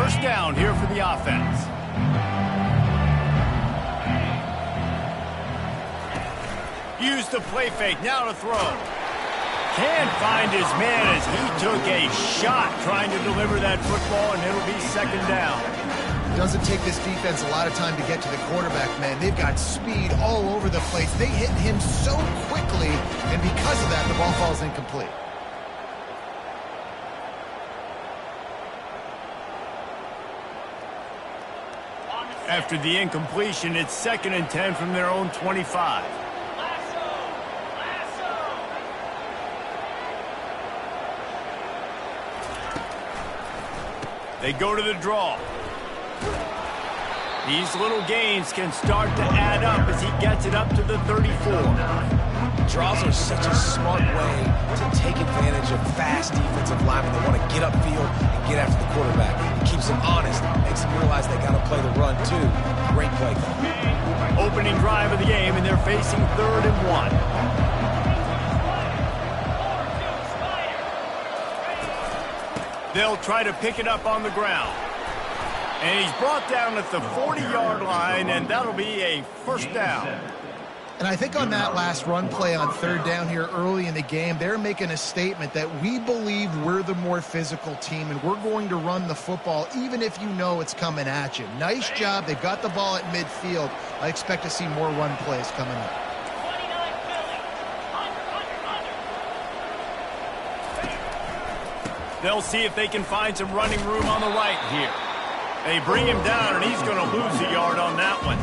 First down here for the offense. Use the play fake, now to throw. Can't find his man as he took a shot trying to deliver that football, and it'll be second down. Doesn't take this defense a lot of time to get to the quarterback, man. They've got speed all over the place. They hit him so quickly, and because of that, the ball falls incomplete. After the incompletion, it's 2nd and 10 from their own 25. They go to the draw. These little gains can start to add up as he gets it up to the 34. Draws are such a smart way to take advantage of fast defensive linemen that want to get upfield and get after the quarterback. It keeps them honest, makes them realize they got to play the run too. Great play call. Opening drive of the game, and they're facing 3rd and 1. They'll try to pick it up on the ground. And he's brought down at the 40-yard line, and that'll be a first down. And I think on that last run play on 3rd down here early in the game, they're making a statement that we believe we're the more physical team, and we're going to run the football even if you know it's coming at you. Nice job. They got the ball at midfield. I expect to see more run plays coming up. They'll see if they can find some running room on the right here. They bring him down, and he's going to lose a yard on that one.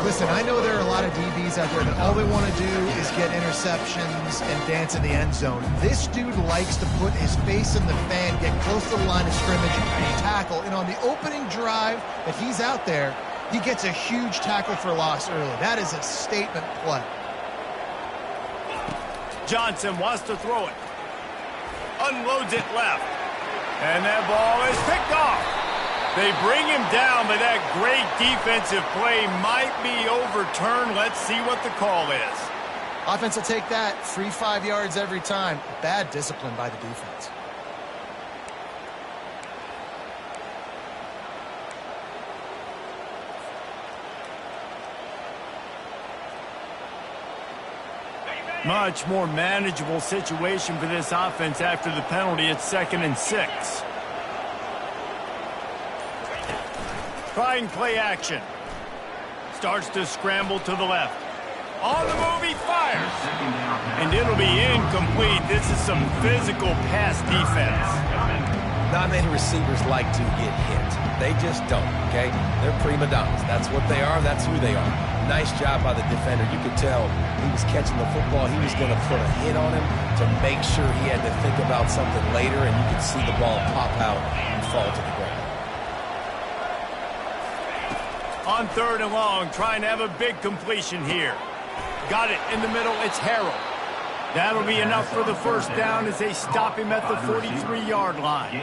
Listen, I know there are a lot of DBs out there that all they want to do is get interceptions and dance in the end zone. This dude likes to put his face in the fan, get close to the line of scrimmage, and tackle. And on the opening drive that he's out there, he gets a huge tackle for loss early. That is a statement play. Johnson wants to throw it. Unloads it left. And that ball is picked off. They bring him down, but that great defensive play might be overturned. Let's see what the call is. Offense will take that. Free 5 yards every time. Bad discipline by the defense. Much more manageable situation for this offense after the penalty. It's 2nd and 6. Trying play action. Starts to scramble to the left. On the move, he fires. And it'll be incomplete. This is some physical pass defense. Not many receivers like to get hit. They just don't, okay? They're prima donnas. That's what they are. That's who they are. Nice job by the defender. You could tell he was catching the football. He was going to put a hit on him to make sure he had to think about something later, and you could see the ball pop out and fall to the ground. On 3rd and long, trying to have a big completion here. Got it in the middle. It's Harrell. That'll be enough for the first down as they stop him at the 43-yard line.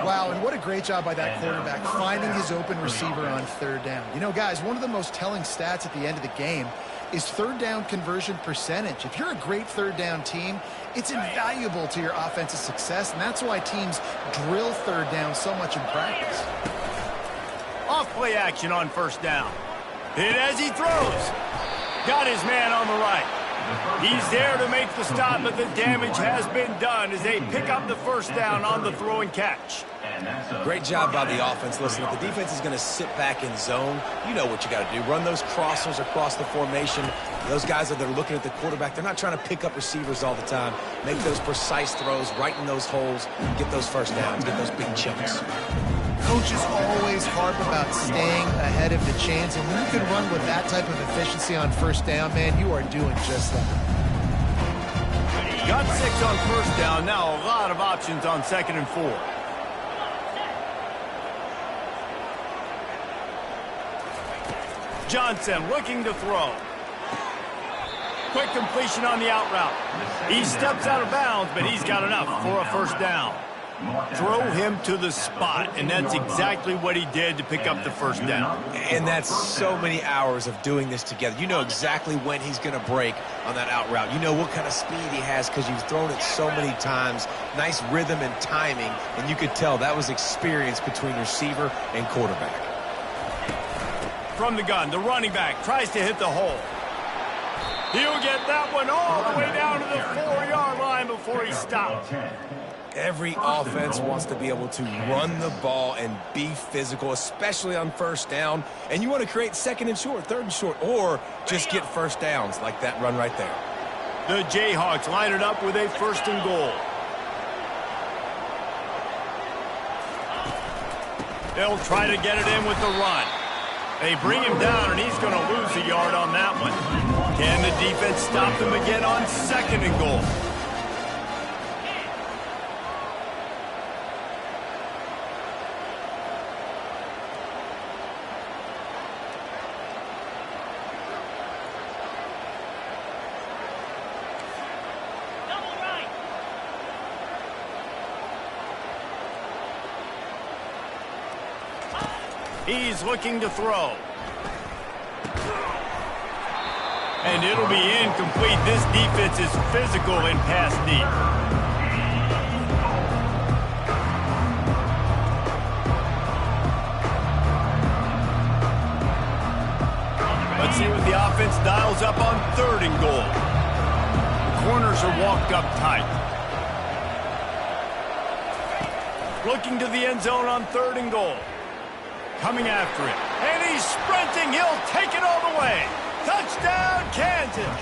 Wow, and what a great job by that quarterback, finding his open receiver on 3rd down. You know, guys, one of the most telling stats at the end of the game is 3rd down conversion percentage. If you're a great 3rd down team, it's invaluable to your offensive success, and that's why teams drill 3rd down so much in practice. Off play action on first down. Hit as he throws. Got his man on the right. He's there to make the stop, but the damage has been done as they pick up the first down on the throw and catch. Great job by the offense. Listen, if the defense is going to sit back in zone, you know what you got to do. Run those crossers across the formation. Those guys that are looking at the quarterback, they're not trying to pick up receivers all the time. Make those precise throws right in those holes. Get those first downs. Get those big chunks. Coaches always harp about staying ahead of the chains, and when you can run with that type of efficiency on first down, man, you are doing just that. Got 6 on first down. Now a lot of options on 2nd and 4. Johnson looking to throw. Quick completion on the out route. He steps out of bounds, but he's got enough for a first down. Throw him to the spot, and that's exactly what he did to pick up the first down. And that's so many hours of doing this together. You know exactly when he's going to break on that out route. You know what kind of speed he has because you've thrown it so many times. Nice rhythm and timing, and you could tell that was experience between receiver and quarterback. From the gun, the running back tries to hit the hole. He'll get that one all the way down to the 4-yard line before he stops. Every offense wants to be able to run the ball and be physical, especially on first down. And you want to create second and short, third and short, or just get first downs like that run right there. The Jayhawks line it up with a first and goal. They'll try to get it in with the run. They bring him down, and he's going to lose a yard on that one. Can the defense stop them again on second and goal? He's looking to throw. And it'll be incomplete. This defense is physical in pass deep. Let's see what the offense dials up on third and goal. The corners are walked up tight. Looking to the end zone on third and goal. Coming after it. And he's sprinting. He'll take it all the way. Touchdown, Kansas.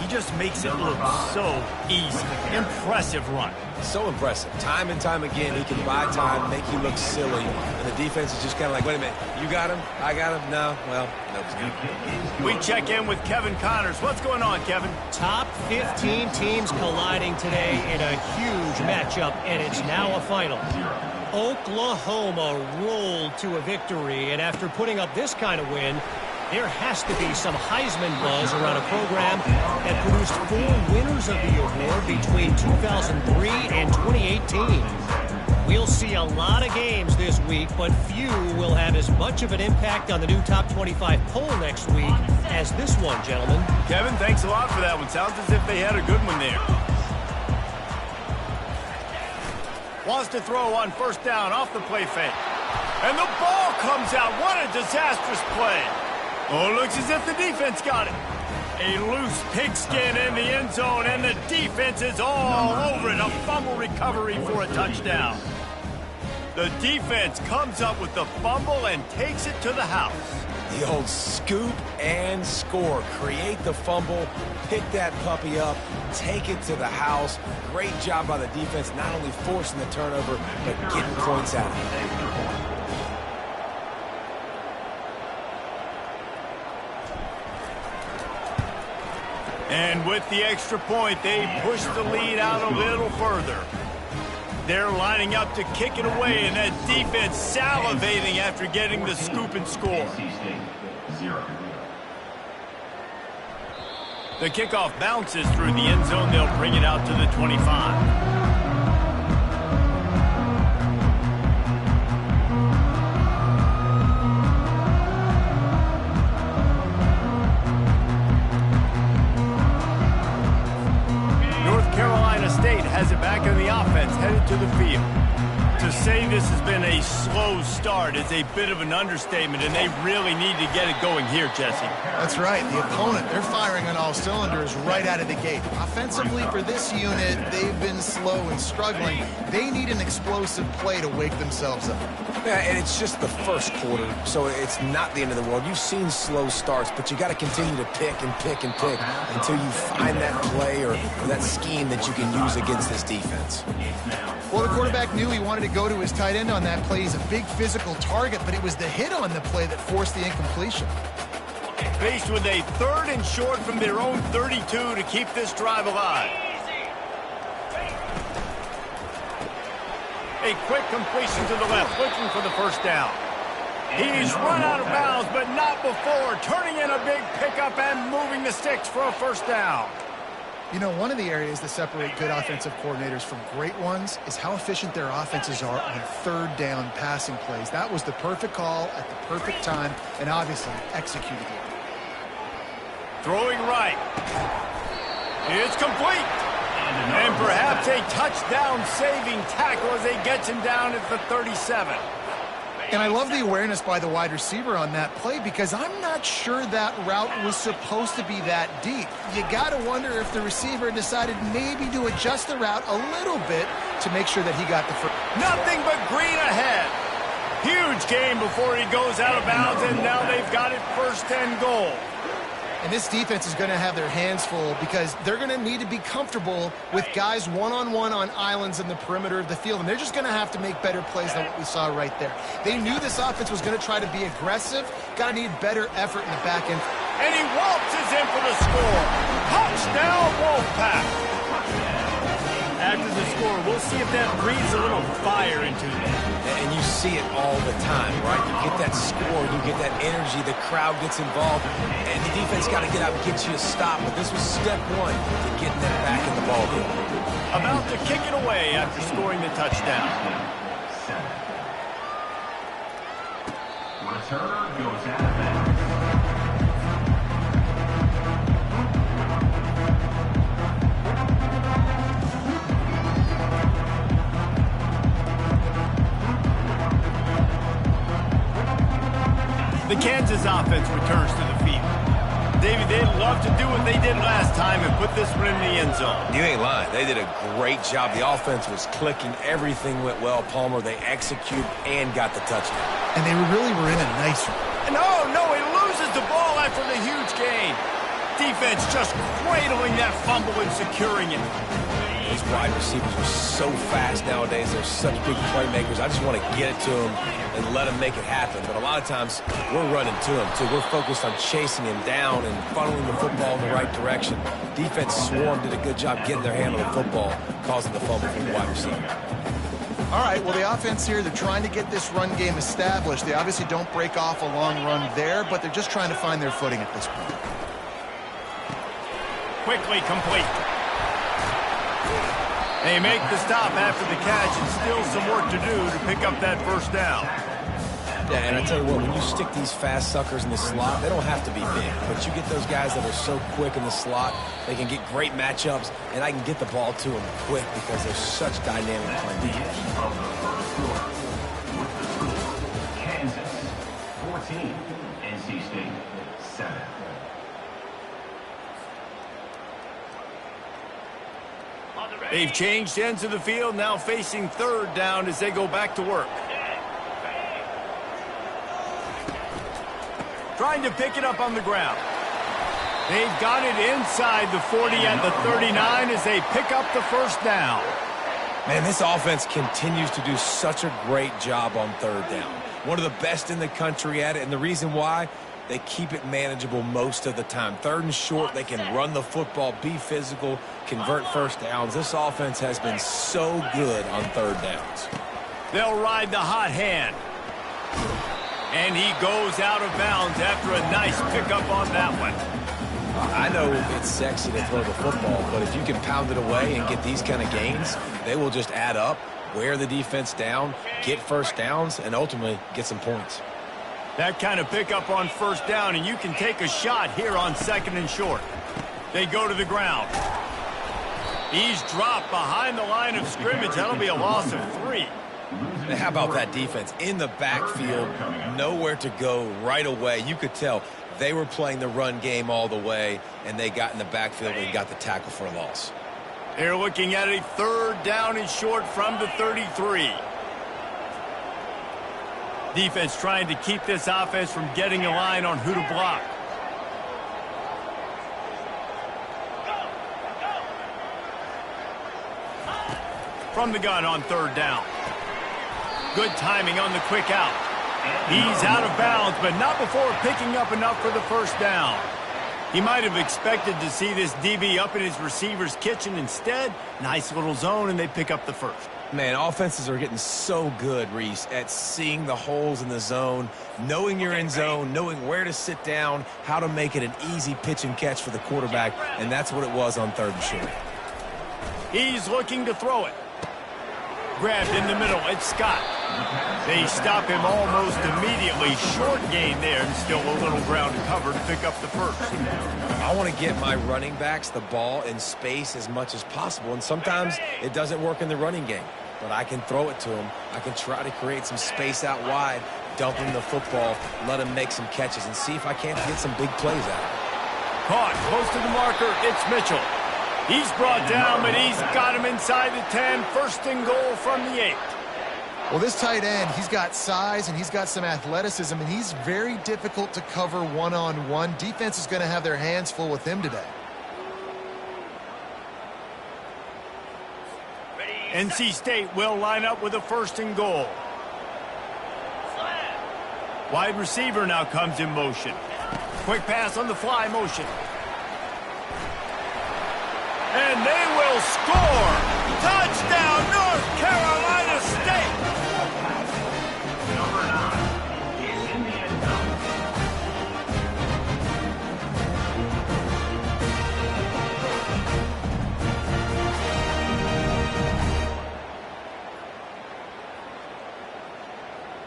He just makes it look so easy. Impressive run. So impressive. Time and time again, he can buy time, make you look silly. And the defense is just kind of like, wait a minute, you got him? I got him? No? Well, nobody's got him. We check in with Kevin Connors. What's going on, Kevin? Top 15 teams colliding today in a huge matchup, and it's now a final. Oklahoma rolled to a victory, and after putting up this kind of win, there has to be some Heisman buzz around a program that produced 4 winners of the award between 2003 and 2018. We'll see a lot of games this week, but few will have as much of an impact on the new top 25 poll next week as this one, gentlemen. Kevin, thanks a lot for that one. Sounds as if they had a good one there. Wants to throw on first down off the play fake. And the ball comes out. What a disastrous play. Oh, looks as if the defense got it. A loose pigskin in the end zone, and the defense is all over it. A fumble recovery for a touchdown. The defense comes up with the fumble and takes it to the house. The old scoop and score. Create the fumble, pick that puppy up, take it to the house. Great job by the defense, not only forcing the turnover, but getting points out of it. And with the extra point, they push the lead out a little further. They're lining up to kick it away, and that defense salivating after getting the scoop and score. The kickoff bounces through the end zone. They'll bring it out to the 25. Has it back on the offense, headed to the field. To say this has been a slow start is a bit of an understatement, and they really need to get it going here, Jesse. That's right. The opponent, they're firing on all cylinders right out of the gate. Offensively, for this unit, they've been slow and struggling. They need an explosive play to wake themselves up. Yeah, and it's just the first quarter, so it's not the end of the world. You've seen slow starts, but you got to continue to pick and pick and pick until you find that play or that scheme that you can use against this defense. Well, the quarterback knew he wanted to go to his tight end on that play. He's a big physical target, but it was the hit on the play that forced the incompletion. Faced with a third and short from their own 32 to keep this drive alive. A quick completion to the left, looking for the first down. He's run out of bounds, but not before turning in a big pickup and moving the sticks for a first down. You know, one of the areas that separate good offensive coordinators from great ones is how efficient their offenses are on third down passing plays. That was the perfect call at the perfect time, and obviously executed it. Throwing right. It's complete. And perhaps a touchdown-saving tackle as they get him down at the 37. And I love the awareness by the wide receiver on that play because I'm not sure that route was supposed to be that deep. You got to wonder if the receiver decided maybe to adjust the route a little bit to make sure that he got the first. Nothing but green ahead. Huge game before he goes out of bounds, and now they've got it first and goal. And this defense is going to have their hands full because they're going to need to be comfortable with guys one-on-one on islands in the perimeter of the field. And they're just going to have to make better plays than what we saw right there. They knew this offense was going to try to be aggressive. Got to need better effort in the back end. And he waltzes in for the score. Touchdown, Wolfpack. After the score, we'll see if that breathes a little fire into them. And you see it all the time, right? You get that score, you get that energy, the crowd gets involved, and the defense got to get out and get you a stop. But this was step one to getting them back in the ballgame. About to kick it away after scoring the touchdown. Returner goes out of bounds. The Kansas offense returns to the field. David, they'd love to do what they did last time and put this one in the end zone. You ain't lying. They did a great job. The offense was clicking. Everything went well. Palmer, they executed and got the touchdown. And they really were in a nice one. No, he loses the ball after the huge gain. Defense just cradling that fumble and securing it. These wide receivers are so fast nowadays. They're such big playmakers. I just want to get it to them and let them make it happen. But a lot of times, we're running to them, too. We're focused on chasing him down and funneling the football in the right direction. Defense swarm did a good job getting their hand on the football, causing the fumble from the wide receiver. All right, well, the offense here, they're trying to get this run game established. They obviously don't break off a long run there, but they're just trying to find their footing at this point. Quickly complete. They make the stop after the catch and still some work to do to pick up that first down. Yeah, and I tell you what, when you stick these fast suckers in the slot, they don't have to be big. But you get those guys that are so quick in the slot, they can get great matchups, and I can get the ball to them quick because they're such dynamic playmakers. Kansas 14, NC State 7. They've changed ends of the field, now facing third down as they go back to work. Trying to pick it up on the ground. They've got it inside the 40 at the 39 as they pick up the first down. Man, this offense continues to do such a great job on third down. One of the best in the country at it, and the reason why, they keep it manageable most of the time. Third and short, they can run the football, be physical, convert first downs. This offense has been so good on third downs. They'll ride the hot hand. And he goes out of bounds after a nice pickup on that one. I know it's sexy to throw the football, but if you can pound it away and get these kind of gains, they will just add up, wear the defense down, get first downs, and ultimately get some points. That kind of pickup on first down, and you can take a shot here on second and short. They go to the ground. He's dropped behind the line of scrimmage. That'll be a loss of 3. Now, how about that defense? In the backfield, nowhere to go right away. You could tell they were playing the run game all the way, and they got in the backfield and got the tackle for a loss. They're looking at a third down and short from the 33. Defense trying to keep this offense from getting a line on who to block. From the gun on third down. Good timing on the quick out. He's out of bounds, but not before picking up enough for the first down. He might have expected to see this DB up in his receiver's kitchen. Instead, nice little zone, and they pick up the first. Man, offenses are getting so good, Reese, at seeing the holes in the zone, knowing you're in zone, knowing where to sit down, how to make it an easy pitch and catch for the quarterback, and that's what it was on 3rd and short. He's looking to throw it. Grabbed in the middle, it's Scott. They stop him almost immediately. Short gain there, and still a little ground to cover to pick up the first. I want to get my running backs the ball in space as much as possible, and sometimes it doesn't work in the running game. But I can throw it to him. I can try to create some space out wide, dump him the football, let him make some catches, and see if I can't get some big plays out of it. Caught, close to the marker, it's Mitchell. He's brought down, but he's got him inside the 10. 1st and goal from the 8. Well, this tight end, he's got size and he's got some athleticism, and he's very difficult to cover one-on-one. Defense is going to have their hands full with him today. NC State will line up with a 1st and goal. Wide receiver now comes in motion. Quick pass on the fly motion. And they will score! Touchdown, North Carolina State! Number 9 is in the end zone.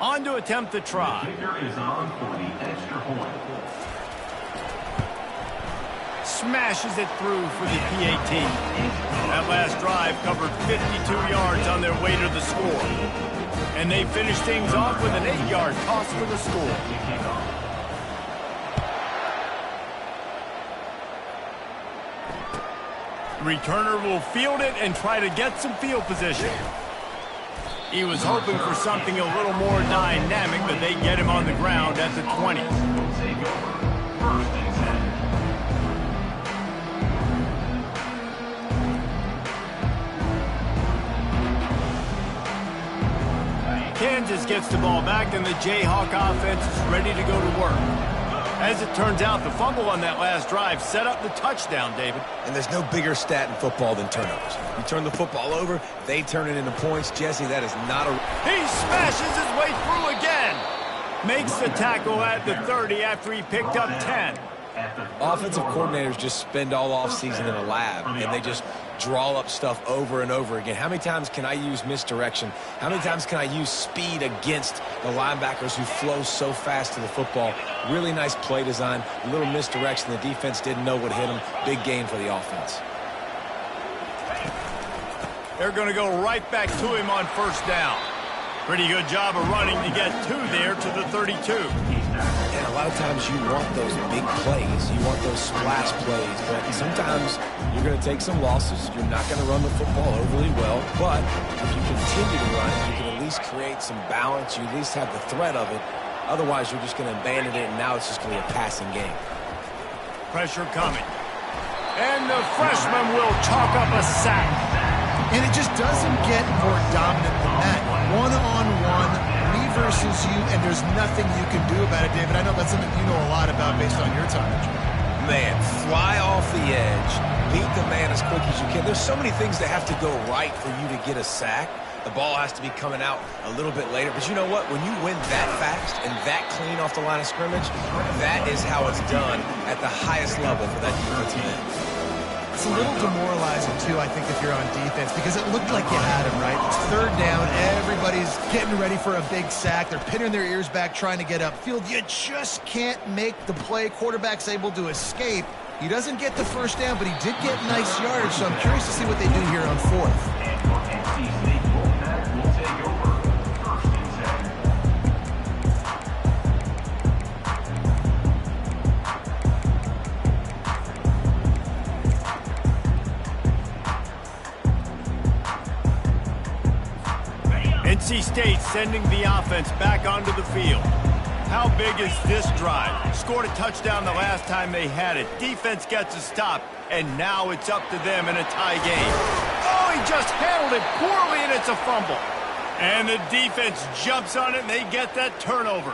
On to attempt the try. Kicker is on for the extra point. Smashes it through for the PAT. That last drive covered 52 yards on their way to the score. And they finish things off with an 8-yard toss for the score. Returner will field it and try to get some field position. He was hoping for something a little more dynamic, but they get him on the ground at the 20. Will take over. 1st and 10. Kansas gets the ball back, and the Jayhawk offense is ready to go to work. As it turns out, the fumble on that last drive set up the touchdown, David. And there's no bigger stat in football than turnovers. You turn the football over, they turn it into points. Jesse, that is not a... He smashes his way through again. Makes the tackle at the 30 after he picked up 10. Offensive coordinators just spend all offseason in a lab, and they just draw up stuff over and over again. How many times can I use misdirection? How many times can I use speed against the linebackers who flow so fast to the football? Really nice play design, a little misdirection. The defense didn't know what hit them. Big gain for the offense. They're going to go right back to him on 1st down. Pretty good job of running to get to there to the 32. And a lot of times you want those big plays. You want those splash plays. But sometimes you're going to take some losses. You're not going to run the football overly well. But if you continue to run it, you can at least create some balance. You at least have the threat of it. Otherwise, you're just going to abandon it, and now it's just going to be a passing game. Pressure coming. And the freshman will chalk up a sack. And it just doesn't get more dominant than that. One-on-one, me versus you, and there's nothing you can do about it, David. I know that's something you know a lot about based on your time. Man, fly off the edge, beat the man as quick as you can. There's so many things that have to go right for you to get a sack. The ball has to be coming out a little bit later. But you know what? When you win that fast and that clean off the line of scrimmage, that is how it's done at the highest level for that defensive end. It's a little demoralizing, too, I think, if you're on defense, because it looked like you had him, right? It's 3rd down. Everybody's getting ready for a big sack. They're pinning their ears back, trying to get upfield. You just can't make the play. Quarterback's able to escape. He doesn't get the 1st down, but he did get nice yardage, so I'm curious to see what they do here on 4th. And for NC State, Wolfpack will take over. 1st and 10. NC State sending the offense back onto the field. How big is this drive? Scored a touchdown the last time they had it. Defense gets a stop, and now it's up to them in a tie game. Oh, he just handled it poorly, and it's a fumble. And the defense jumps on it, and they get that turnover.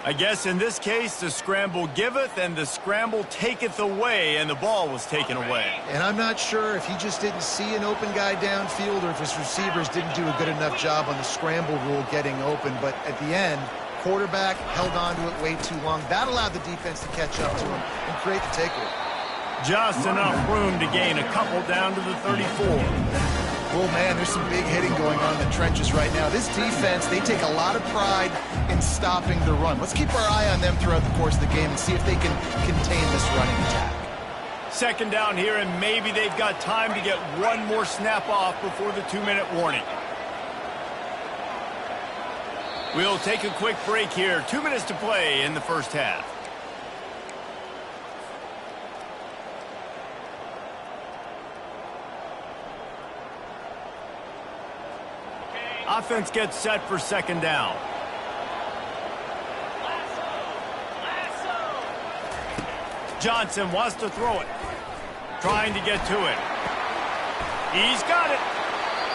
I guess in this case, the scramble giveth and the scramble taketh away, and the ball was taken away. And I'm not sure if he just didn't see an open guy downfield or if his receivers didn't do a good enough job on the scramble rule getting open. But at the end, quarterback held on to it way too long. That allowed the defense to catch up to him and create the takeaway. Just enough room to gain a couple down to the 34. Oh, man, there's some big hitting going on in the trenches right now. This defense, they take a lot of pride in stopping the run. Let's keep our eye on them throughout the course of the game and see if they can contain this running attack. Second down here, and maybe they've got time to get one more snap off before the 2-minute warning. We'll take a quick break here. 2 minutes to play in the first half. Offense gets set for second down. Johnson wants to throw it. Trying to get to it. He's got it.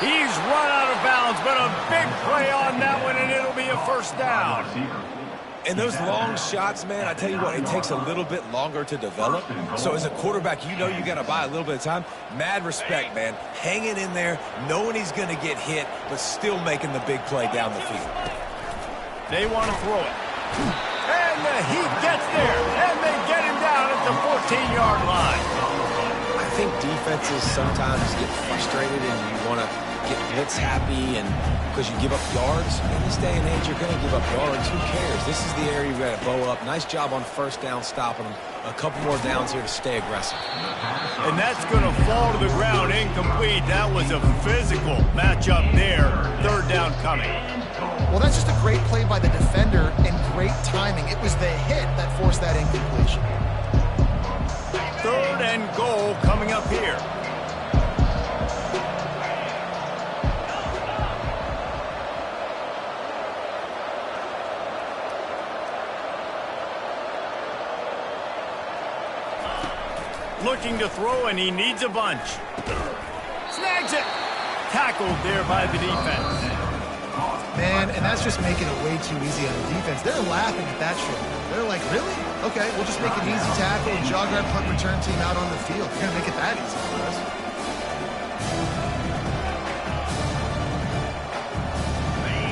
He's run out of bounds, but a big play on that one, and it'll be a first down. And those long shots, man, I tell you what, it takes a little bit longer to develop. So as a quarterback, you know you got to buy a little bit of time. Mad respect, man. Hanging in there, knowing he's going to get hit, but still making the big play down the field. They want to throw it. And the Heat gets there, and they get him down at the 14-yard line. I think defenses sometimes get frustrated and you want to get blitz happy and because you give up yards. In this day and age, you're going to give up yards. Who cares? This is the area you got to bow up. Nice job on first down stopping them. A couple more downs here to stay aggressive. And that's going to fall to the ground incomplete. That was a physical matchup there. Third down coming. Well, that's just a great play by the defender and great timing. It was the hit that forced that incompletion. Third and goal coming up here. Looking to throw, and he needs a bunch. Snags it. Tackled there by the defense. Man, and that's just making it way too easy on the defense. They're laughing at that shit. They're like, really? Okay, we'll just make an easy tackle and jog our punt return team out on the field. We're going to make it that easy for us.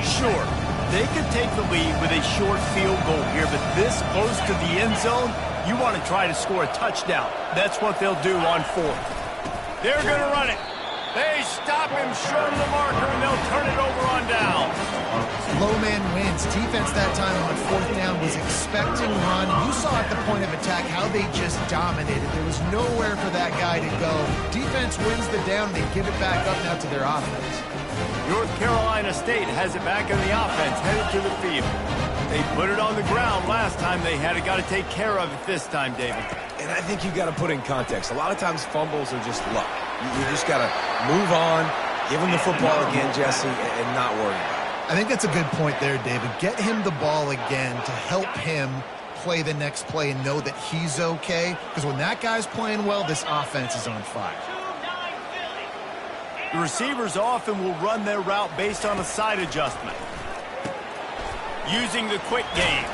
Sure, they could take the lead with a short field goal here, but this close to the end zone, you want to try to score a touchdown. That's what they'll do on fourth. They're going to run it. They stop him short of the marker, and they'll turn it over on down. Low man wins. Defense that time on fourth down was expecting run. You saw at the point of attack how they just dominated. There was nowhere for that guy to go. Defense wins the down. They give it back up now to their offense. North Carolina State has it back in the offense, headed to the field. They put it on the ground last time. They had it, got to take care of it this time, David. And I think you got to put in context. A lot of times fumbles are just luck. You just got to move on, give him the football again, Jesse, and not worry about it. I think that's a good point there, David. Get him the ball again to help him play the next play and know that he's okay. Because when that guy's playing well, this offense is on fire. The receivers often will run their route based on a side adjustment. Using the quick game.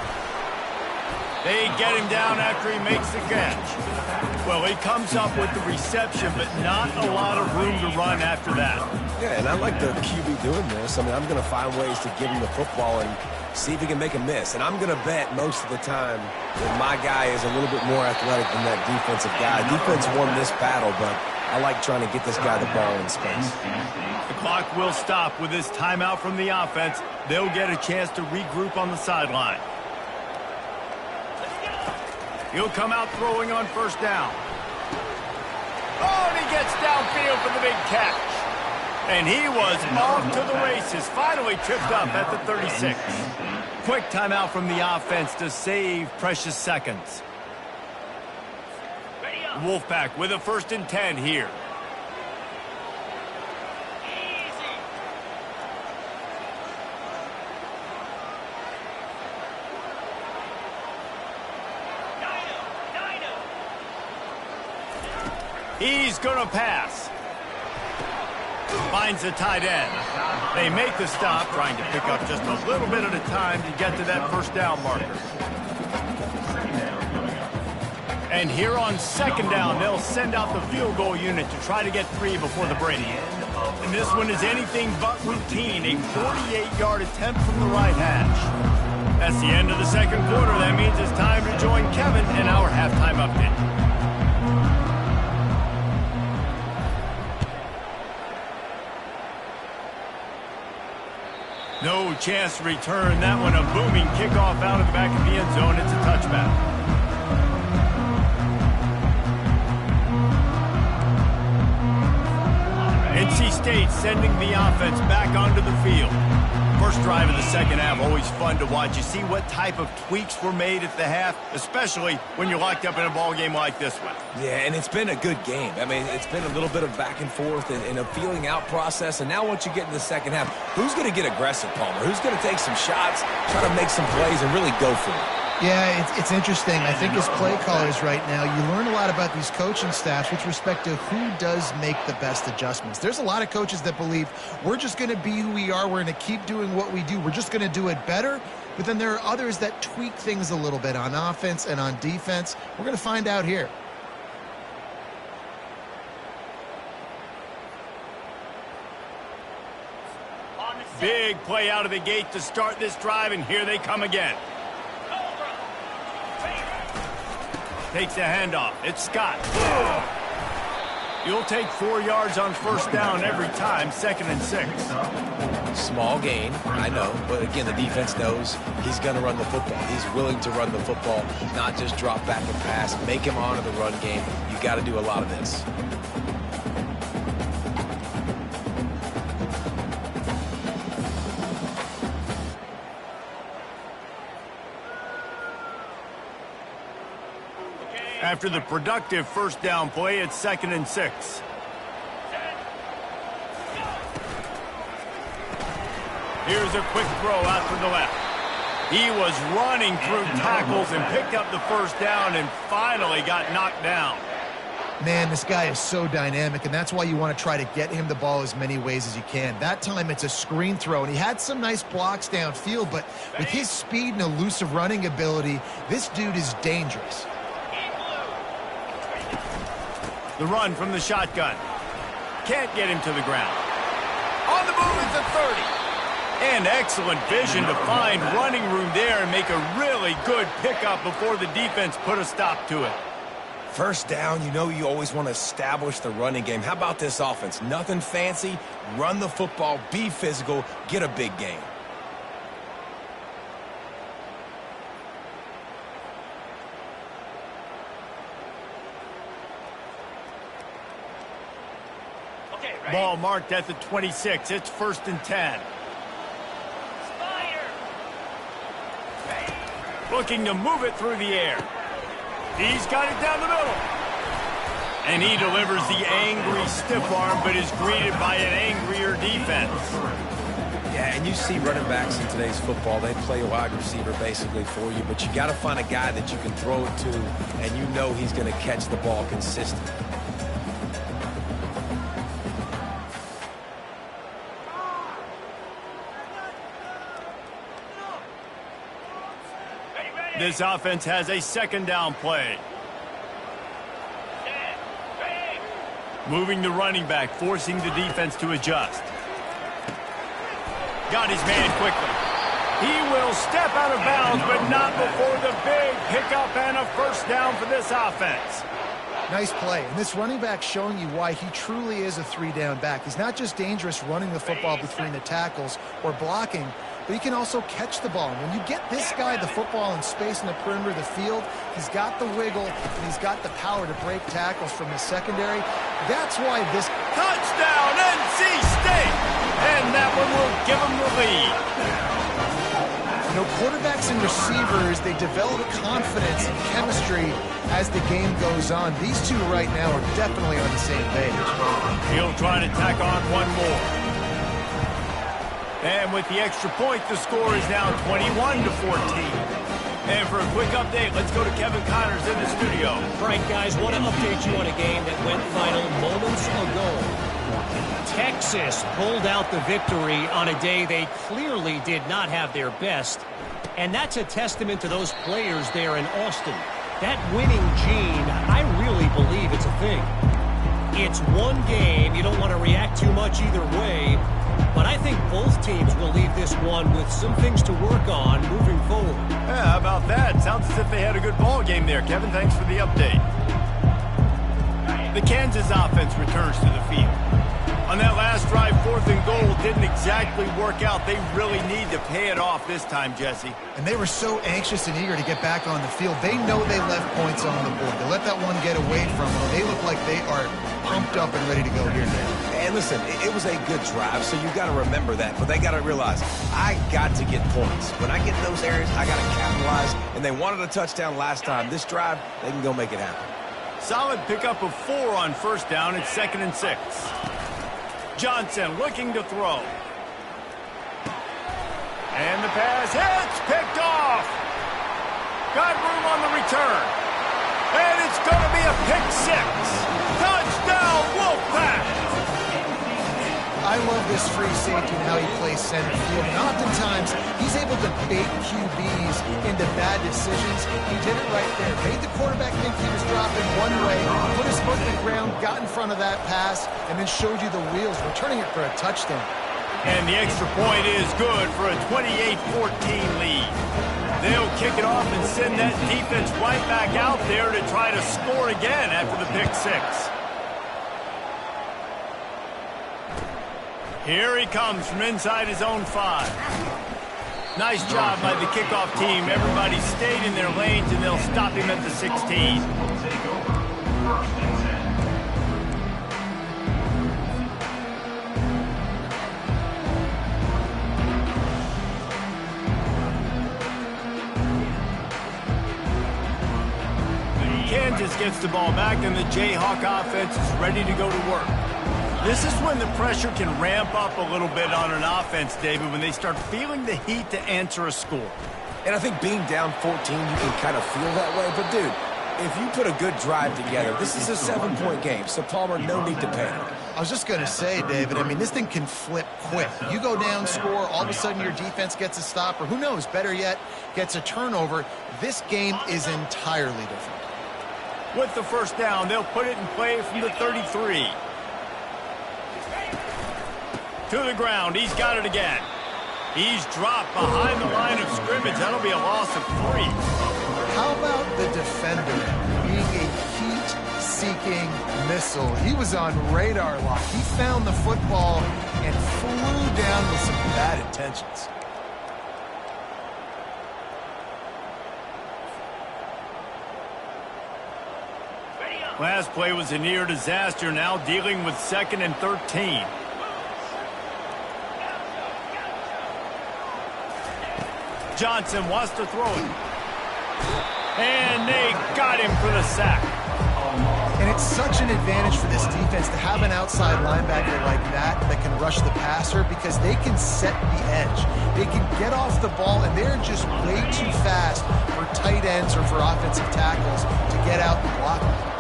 They get him down after he makes the catch. Well, he comes up with the reception, but not a lot of room to run after that. Yeah, and I like the QB doing this. I mean, I'm going to find ways to give him the football and see if he can make a miss. And I'm going to bet most of the time that my guy is a little bit more athletic than that defensive guy. Defense won this battle, but I like trying to get this guy the ball in space. The clock will stop with this timeout from the offense. They'll get a chance to regroup on the sideline. He'll come out throwing on first down. Oh, and he gets downfield for the big catch. And he was off to the races. Finally tripped up at the 36. Quick timeout from the offense to save precious seconds. Wolfpack with a 1st and 10 here. He's going to pass. Finds the tight end. They make the stop, trying to pick up just a little bit at a time to get to that first down marker. And here on second down, they'll send out the field goal unit to try to get 3 before the break. And this one is anything but routine, a 48-yard attempt from the right hash. That's the end of the second quarter. That means it's time to join Kevin in our halftime update. No chance to return that one. A booming kickoff out of the back of the end zone. It's a touchback. NC State sending the offense back onto the field. First drive of the second half, always fun to watch. You see what type of tweaks were made at the half, especially when you're locked up in a ball game like this one. Yeah, and it's been a good game. I mean, it's been a little bit of back and forth and a feeling out process. And now once you get in the second half, who's going to get aggressive, Palmer? Who's going to take some shots, try to make some plays, and really go for it? Yeah, it's interesting. I think as play callers right now, you learn a lot about these coaching staffs with respect to who does make the best adjustments. There's a lot of coaches that believe we're just going to be who we are. We're going to keep doing what we do. We're just going to do it better. But then there are others that tweak things a little bit on offense and on defense. We're going to find out here. Big play out of the gate to start this drive, and here they come again. Takes a handoff. It's Scott. You'll take 4 yards on first down every time, 2nd and 6. Small gain, I know, but again, the defense knows he's going to run the football. He's willing to run the football, not just drop back and pass, make him honor the run game. You got to do a lot of this. After the productive first down play, it's 2nd and 6. Here's a quick throw out to the left. He was running through tackles and picked up the first down and finally got knocked down. Man, this guy is so dynamic, and that's why you want to try to get him the ball as many ways as you can. That time it's a screen throw, and he had some nice blocks downfield, but with his speed and elusive running ability, this dude is dangerous. The run from the shotgun. Can't get him to the ground. On the move, it's a 30. And excellent vision to find running room there and make a really good pickup before the defense put a stop to it. First down, you know you always want to establish the running game. How about this offense? Nothing fancy. Run the football, be physical, get a big gain. Ball marked at the 26. It's 1st and 10. Looking to move it through the air. He's got it down the middle. And he delivers the angry stiff arm, but is greeted by an angrier defense. Yeah, and you see running backs in today's football, they play a wide receiver basically for you, but you got to find a guy that you can throw it to, and you know he's going to catch the ball consistently. This offense has a 2nd down play. Moving the running back, forcing the defense to adjust. Got his man quickly. He will step out of bounds, but not before the big pickup and a first down for this offense. Nice play. And this running back showing you why he truly is a 3-down back. He's not just dangerous running the football between the tackles or blocking, but he can also catch the ball. When you get this guy the football in space in the perimeter of the field, he's got the wiggle, and he's got the power to break tackles from the secondary. That's why this... Touchdown, NC State! And that one will give them the lead. You know, quarterbacks and receivers, they develop confidence and chemistry as the game goes on. These two right now are definitely on the same page. He'll try to tack on one more. And with the extra point, the score is now 21-14. And for a quick update, let's go to Kevin Connors in the studio. All right, guys, want to update you on a game that went final moments ago. Texas pulled out the victory on a day they clearly did not have their best. And that's a testament to those players there in Austin. That winning gene, I really believe it's a thing. It's one game. You don't want to react too much either way. But I think both teams will leave this one with some things to work on moving forward. Yeah, how about that? Sounds as if they had a good ball game there, Kevin. Thanks for the update. The Kansas offense returns to the field. On that last drive, 4th and goal didn't exactly work out. They really need to pay it off this time, Jesse. And they were so anxious and eager to get back on the field. They know they left points on the board. They let that one get away from them. They look like they are pumped up and ready to go here now. And listen, it was a good drive, so you got to remember that. But they got to realize, I got to get points. When I get in those areas, I got to capitalize. And they wanted a touchdown last time. This drive, they can go make it happen. Solid pickup of 4 on first down. It's 2nd and 6. Johnson looking to throw. And the pass hits, picked off. Got room on the return. And it's going to be a pick 6. Touchdown, Wolfpack. I love this free safety and how he plays center field. And oftentimes, he's able to bait QBs into bad decisions. He did it right there. Made the quarterback think he was dropping one way, put his foot in the ground, got in front of that pass, and then showed you the wheels, returning it for a touchdown. And the extra point is good for a 28-14 lead. They'll kick it off and send that defense right back out there to try to score again after the pick 6. Here he comes from inside his own 5. Nice job by the kickoff team. Everybody stayed in their lanes, and they'll stop him at the 16. Will take over 1st and 10. Kansas gets the ball back, and the Jayhawk offense is ready to go to work. This is when the pressure can ramp up a little bit on an offense, David, when they start feeling the heat to answer a score. And I think being down 14, you can kind of feel that way. But, dude, if you put a good drive together, this is a 7-point game. So, Palmer, no need to panic. I was just going to say, David, I mean, this thing can flip quick. You go down, score, all of a sudden your defense gets a stop, or who knows, better yet, gets a turnover. This game is entirely different. With the first down, they'll put it in play from the 33. To the ground. He's got it again. He's dropped behind the line of scrimmage. That'll be a loss of 3. How about the defender being a heat-seeking missile? He was on radar lock. He found the football and flew down with some bad intentions. Last play was a near disaster. Now dealing with 2nd and 13. Johnson wants to throw it. And they got him for the sack. And it's such an advantage for this defense to have an outside linebacker like that can rush the passer, because they can set the edge. They can get off the ball, and they're just way too fast for tight ends or for offensive tackles to get out and block them.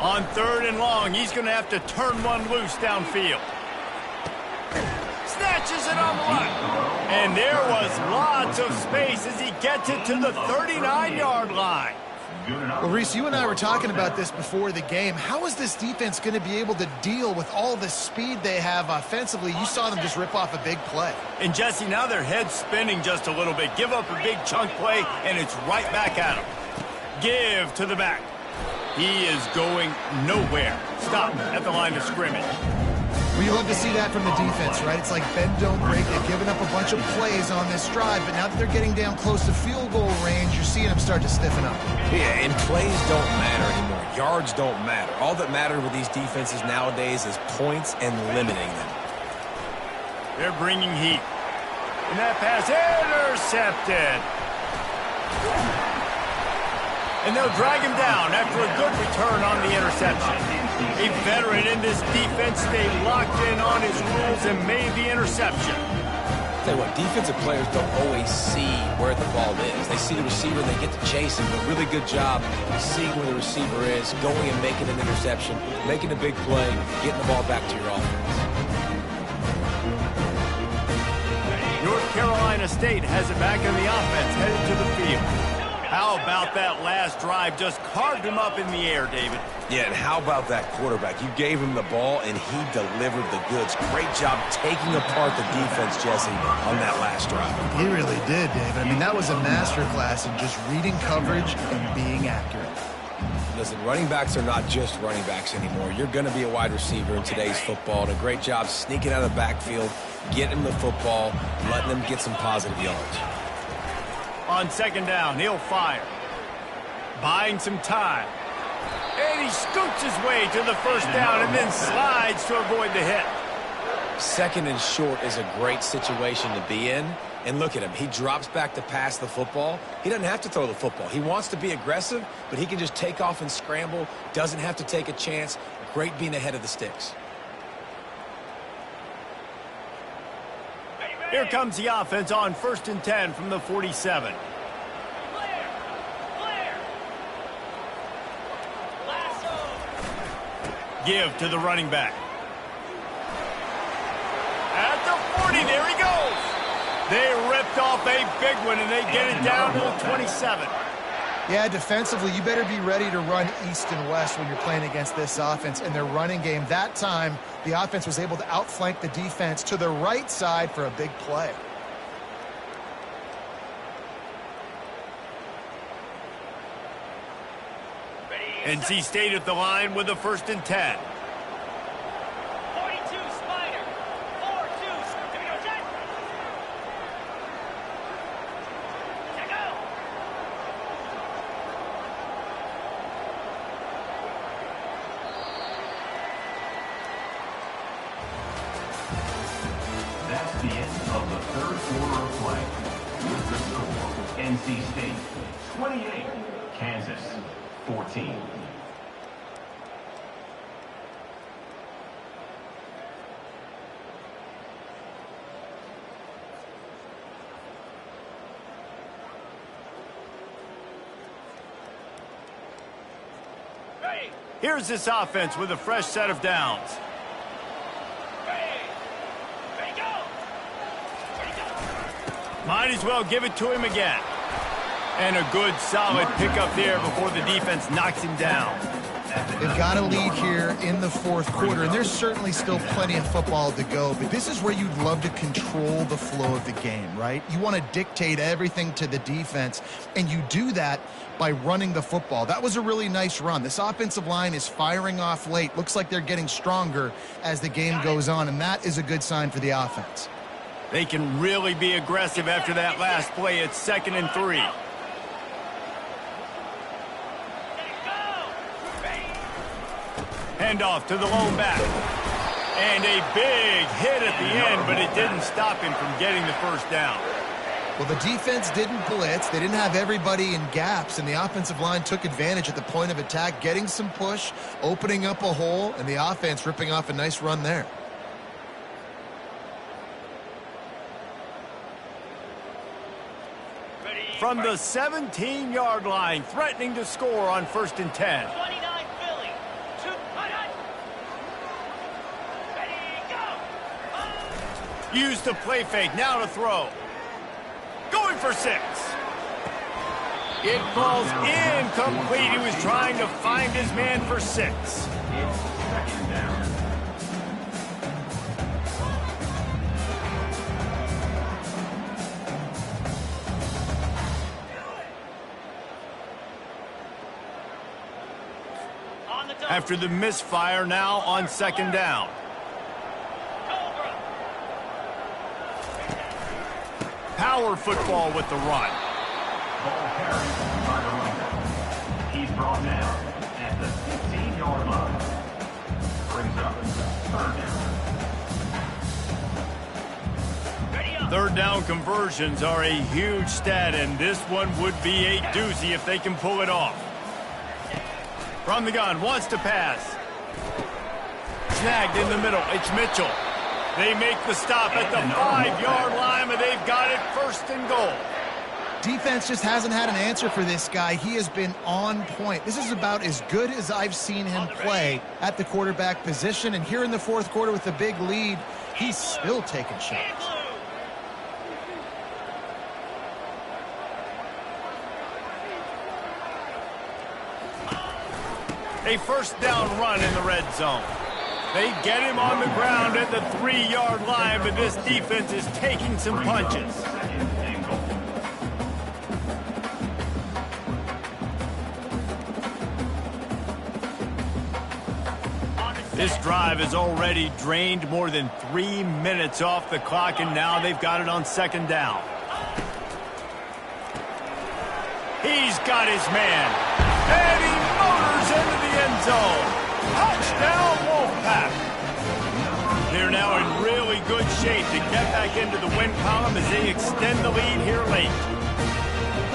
On 3rd and long, he's going to have to turn one loose downfield. Snatches it on the run. And there was lots of space as he gets it to the 39-yard line. Well, Reese, you and I were talking about this before the game. How is this defense going to be able to deal with all the speed they have offensively? You saw them just rip off a big play. And, Jesse, now their head's spinning just a little bit. Give up a big chunk play, and it's right back at him. Give to the back. He is going nowhere. Stop at the line of scrimmage. Well, you love to see that from the defense, right? It's like bend, don't break. They've given up a bunch of plays on this drive, but now that they're getting down close to field goal range, you're seeing them start to stiffen up. Yeah, and plays don't matter anymore. Yards don't matter. All that matters with these defenses nowadays is points and limiting them. They're bringing heat. And that pass intercepted. And they'll drag him down after a good return on the interception. A veteran in this defense stayed locked in on his rules and made the interception. Tell you what, defensive players don't always see where the ball is. They see the receiver, they get to chase him. But really good job seeing where the receiver is, going and making an interception, making a big play, getting the ball back to your offense. North Carolina State has it back in the offense, headed to the field. How about that last drive? Just carved him up in the air, David. Yeah, and how about that quarterback? You gave him the ball, and he delivered the goods. Great job taking apart the defense, Jesse, on that last drive. He really did, David. I mean, that was a masterclass in just reading coverage and being accurate. Listen, running backs are not just running backs anymore. You're going to be a wide receiver in today's football, and a great job sneaking out of the backfield, getting him the football, letting them get some positive yards. On second down, he'll fire. Buying some time. And he scoots his way to the first down and then slides to avoid the hit. Second and short is a great situation to be in. And look at him. He drops back to pass the football. He doesn't have to throw the football. He wants to be aggressive, but he can just take off and scramble. Doesn't have to take a chance. Great being ahead of the sticks. Here comes the offense on 1st and 10 from the 47. Give to the running back. At the 40, there he goes. They ripped off a big one, and they get it down to the 27. Yeah, defensively, you better be ready to run east and west when you're playing against this offense and their running game. That time, the offense was able to outflank the defense to the right side for a big play. NC State at the line with a 1st and 10. 42 Spider. 4-2. Here we go, Jack. Check out. That's the end of the third quarter of play. With the score, NC State 28, Kansas 14. Here's this offense with a fresh set of downs. Might as well give it to him again. And a good, solid pickup there before the defense knocks him down. They've got a lead here in the fourth quarter, and there's certainly still plenty of football to go, but this is where you'd love to control the flow of the game, right? You want to dictate everything to the defense, and you do that by running the football. That was a really nice run. This offensive line is firing off late. Looks like they're getting stronger as the game goes on, and that is a good sign for the offense. They can really be aggressive after that last play. It's 2nd and 3. Handoff to the lone back. And a big hit at the end, but it didn't stop him from getting the first down. Well, the defense didn't blitz. They didn't have everybody in gaps, and the offensive line took advantage at the point of attack, getting some push, opening up a hole, and the offense ripping off a nice run there. From the 17-yard line, threatening to score on 1st and 10. 29 Philly. 200. Ready, go. Use the play fake, now to throw. Going for 6. It falls incomplete. He was trying to find his man for 6. It's 2nd down. After the misfire, now on 2nd down. Power football with the run. Ball carried by the runner. He's brought down at the 15-yard line. Brings up 3rd down. Third down conversions are a huge stat, and this one would be a doozy if they can pull it off. From the gun, wants to pass. Snagged in the middle, it's Mitchell. They make the stop at the 5-yard line, and they've got it 1st and goal. Defense just hasn't had an answer for this guy. He has been on point. This is about as good as I've seen him play at the quarterback position. And here in the 4th quarter with the big lead, he's still taking shots. A 1st down run in the red zone. They get him on the ground at the 3-yard line, but this defense is taking some punches. This drive has already drained more than 3 minutes off the clock, and now they've got it on 2nd down. He's got his man, and he motors into the end zone. Touchdown, Wolfpack. They're now in really good shape to get back into the win column as they extend the lead here late.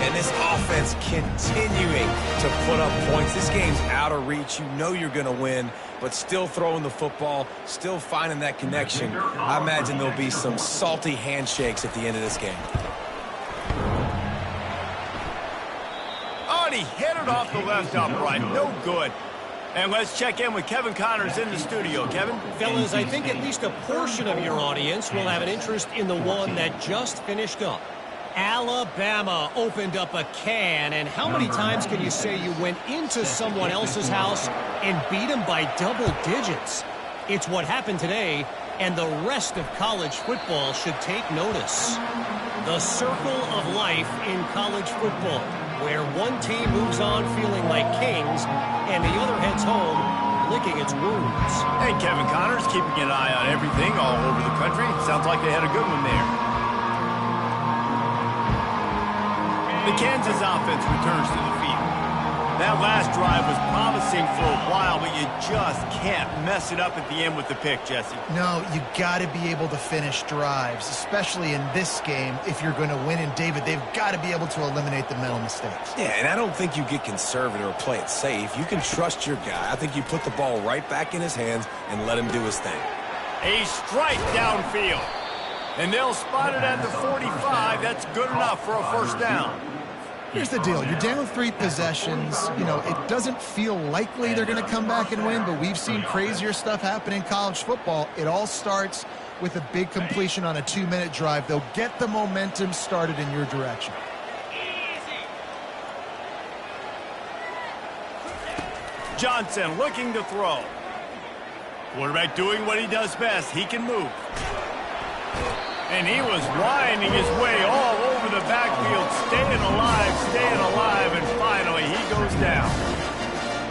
And this offense continuing to put up points. This game's out of reach. You know you're going to win, but still throwing the football, still finding that connection. I imagine there'll be some salty handshakes at the end of this game. Oh, and he hit it off the left upright. No good. And let's check in with Kevin Connors in the studio. Kevin? Fellas, I think at least a portion of your audience will have an interest in the one that just finished up. Alabama opened up a can, and how many times can you say you went into someone else's house and beat them by double digits? It's what happened today, and the rest of college football should take notice. The circle of life in college football, where one team moves on feeling like kings, and the other heads home licking its wounds. Hey, Kevin Connors, keeping an eye on everything all over the country. Sounds like they had a good one there. The Kansas offense returns to the field. That last drive was promising for a while, but you just can't mess it up at the end with the pick, Jesse. No, you got to be able to finish drives, especially in this game. If you're going to win, and David, they've got to be able to eliminate the mental mistakes. Yeah, and I don't think you get conservative or play it safe. You can trust your guy. I think you put the ball right back in his hands and let him do his thing. A strike downfield. And they'll spot it at the 45. That's good enough for a 1st down. Here's the deal. You're down 3 possessions. You know, it doesn't feel likely they're going to come back and win, but we've seen crazier stuff happen in college football. It all starts with a big completion on a 2-minute drive. They'll get the momentum started in your direction. Johnson looking to throw. Quarterback doing what he does best. He can move. And he was winding his way all over the backfield, staying alive, and finally he goes down.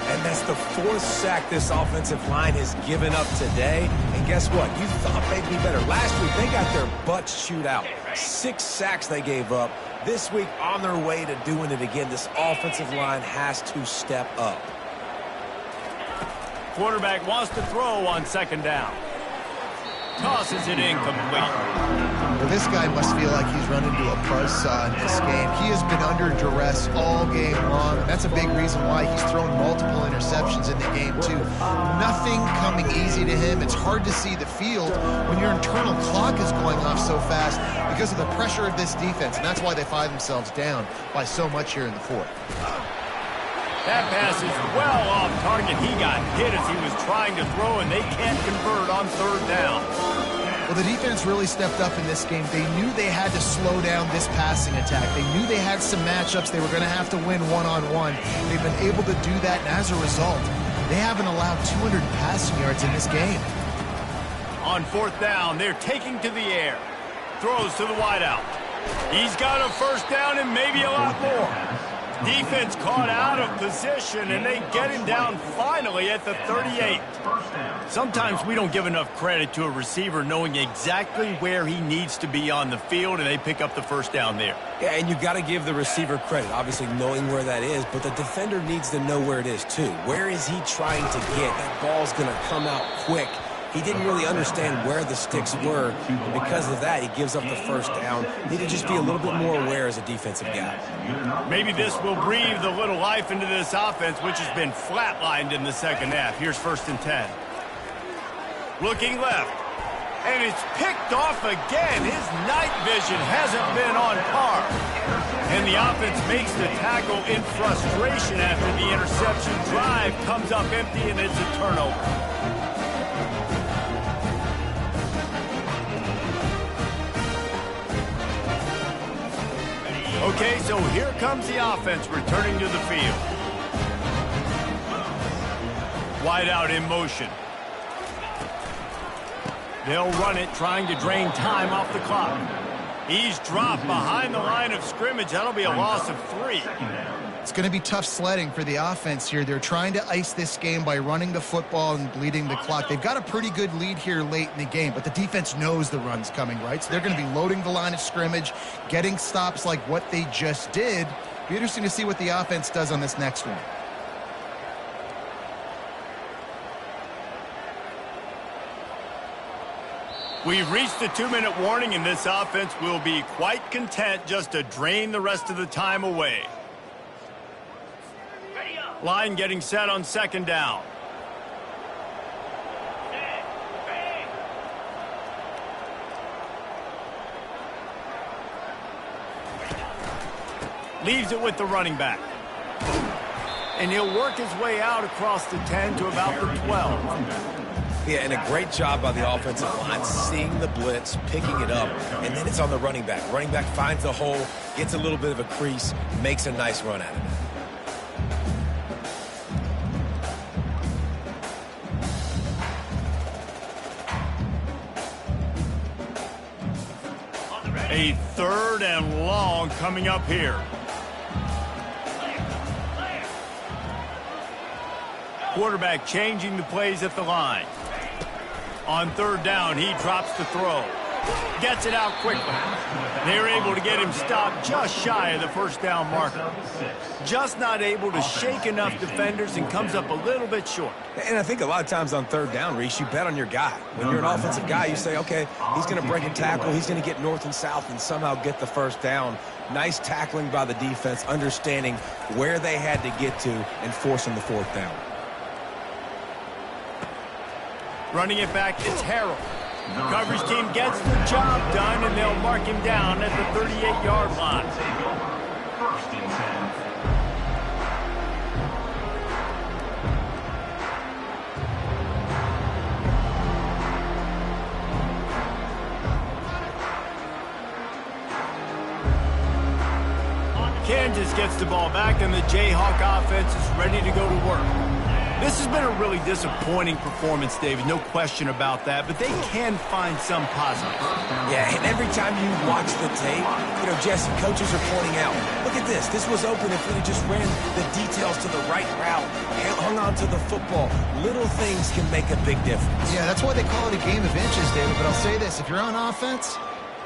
And that's the 4th sack this offensive line has given up today. And guess what? You thought they'd be better. Last week, they got their butts chewed out. 6 sacks they gave up. This week, on their way to doing it again, this offensive line has to step up. Quarterback wants to throw on 2nd down. Tosses it incomplete. Well, this guy must feel like he's run into a buzzsaw in this game. He has been under duress all game long. That's a big reason why he's thrown multiple interceptions in the game, too. Nothing coming easy to him. It's hard to see the field when your internal clock is going off so fast because of the pressure of this defense, and that's why they find themselves down by so much here in the 4th. That pass is well off target. He got hit as he was trying to throw, and they can't convert on 3rd down. Well, the defense really stepped up in this game. They knew they had to slow down this passing attack. They knew they had some matchups they were going to have to win one-on-one. They've been able to do that, and as a result, they haven't allowed 200 passing yards in this game. On 4th down, they're taking to the air. Throws to the wideout. He's got a 1st down and maybe a lot more. Defense caught out of position, and they get him down finally at the 38. Sometimes we don't give enough credit to a receiver knowing exactly where he needs to be on the field, and they pick up the 1st down there. Yeah, and you got to give the receiver credit, obviously knowing where that is, but the defender needs to know where it is too. Where is he trying to get? That ball's going to come out quick. He didn't really understand where the sticks were, and because of that, he gives up the 1st down. Need to just be a little bit more aware as a defensive guy. Maybe this will breathe a little life into this offense, which has been flatlined in the 2nd half. Here's 1st and 10. Looking left. And it's picked off again. His night vision hasn't been on par. And the offense makes the tackle in frustration after the interception. Drive comes up empty, and it's a turnover. Okay, so here comes the offense returning to the field. Wide out in motion. They'll run it, trying to drain time off the clock. He's dropped behind the line of scrimmage. That'll be a loss of 3. It's going to be tough sledding for the offense here. They're trying to ice this game by running the football and bleeding the clock. They've got a pretty good lead here late in the game, but the defense knows the run's coming, right? So they're going to be loading the line of scrimmage, getting stops like what they just did. Be interesting to see what the offense does on this next one. We've reached the 2-minute warning, and this offense will be quite content just to drain the rest of the time away. Line getting set on 2nd down. Leaves it with the running back. And he'll work his way out across the 10 to about the 12. Yeah, and a great job by the offensive line, seeing the blitz, picking it up, and then it's on the running back. Running back finds the hole, gets a little bit of a crease, makes a nice run at it. A 3rd and long coming up here. Quarterback changing the plays at the line. On 3rd down, he drops the throw. Gets it out quickly. They're able to get him stopped just shy of the 1st down marker. Just not able to shake enough defenders and comes up a little bit short. And I think a lot of times on 3rd down, Reese, you bet on your guy. When you're an offensive guy, you say, okay, he's going to break a tackle, he's going to get north and south and somehow get the 1st down. Nice tackling by the defense, understanding where they had to get to and forcing the 4th down. Running it back, it's Harrell. Coverage team gets the job done, and they'll mark him down at the 38-yard line. 1st and 10. Kansas gets the ball back, and the Jayhawk offense is ready to go to work. This has been a really disappointing performance, David. No question about that, but they can find some positives. Yeah, and every time you watch the tape, Jesse, coaches are pointing out, look at this. This was open if we just ran the details to the right route, hung on to the football. Little things can make a big difference. Yeah, that's why they call it a game of inches, David. But I'll say this, if you're on offense,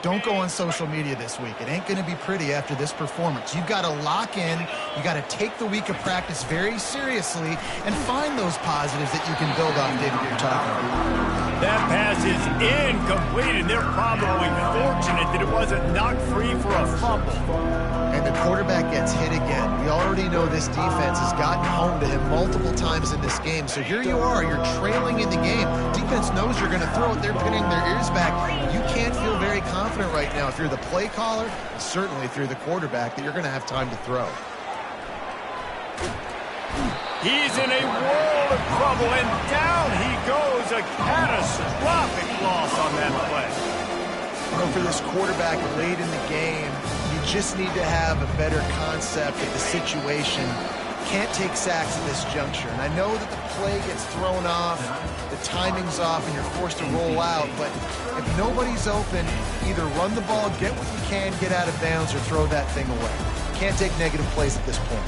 don't go on social media this week. It ain't going to be pretty after this performance. You've got to lock in. You got to take the week of practice very seriously and find those positives that you can build on, David, you're talking about. That pass is incomplete, and they're probably fortunate that it wasn't knocked free for a fumble. And the quarterback gets hit again. We already know this defense has gotten home to him multiple times in this game. So here you are. You're trailing in the game. Defense knows you're going to throw it. They're pinning their ears back. You can't feel very confident right now if you're the play caller, and certainly if you're the quarterback, that you're going to have time to throw. He's in a world of trouble, and down he goes. A catastrophic loss on that play. For this quarterback late in the game, you just need to have a better concept of the situation. Can't take sacks at this juncture. And I know that the play gets thrown off, the timing's off, and you're forced to roll out. But if nobody's open, either run the ball, get what you can, get out of bounds, or throw that thing away. Can't take negative plays at this point.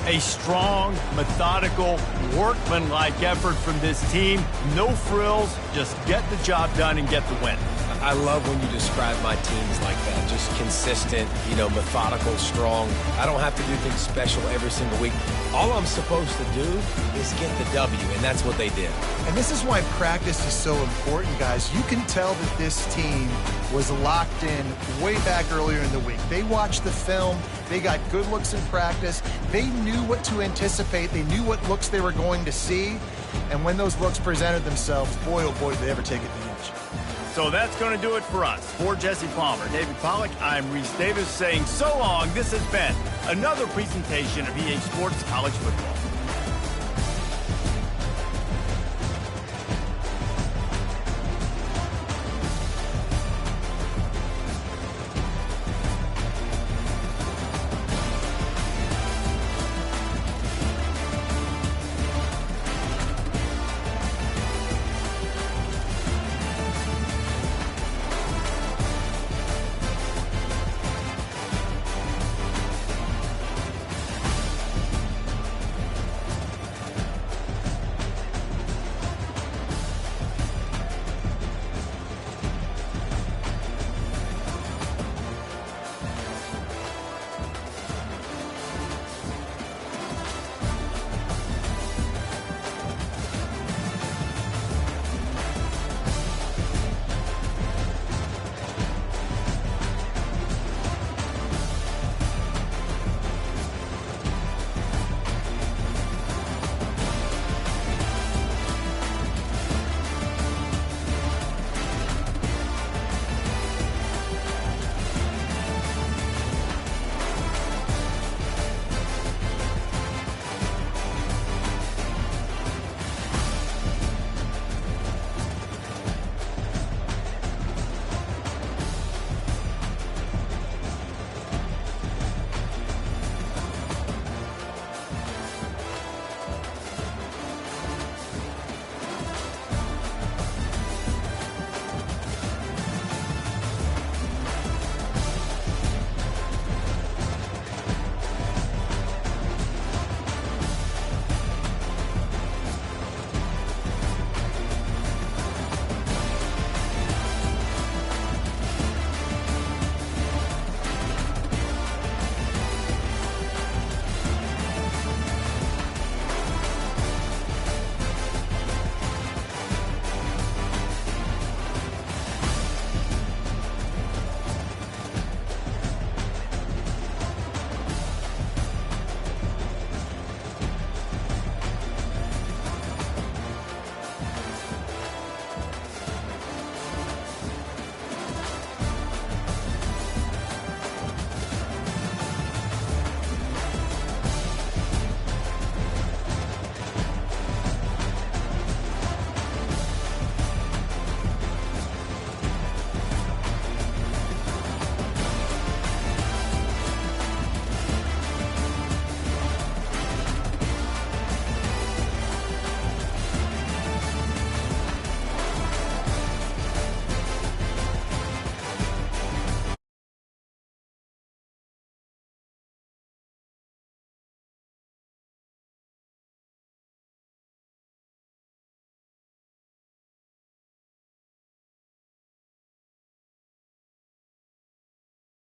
A strong, methodical, workmanlike effort from this team. No frills, just get the job done and get the win. I love when you describe my teams like that. Just consistent, methodical, strong. I don't have to do things special every single week. All I'm supposed to do is get the W, and that's what they did. And this is why practice is so important, guys. You can tell that this team was locked in way back earlier in the week. They watched the film. They got good looks in practice. They knew what to anticipate. They knew what looks they were going to see. And when those looks presented themselves, boy, oh boy, did they ever take advantage. So that's going to do it for us. For Jesse Palmer, David Pollack, I'm Reese Davis saying so long. This has been another presentation of EA Sports College Football.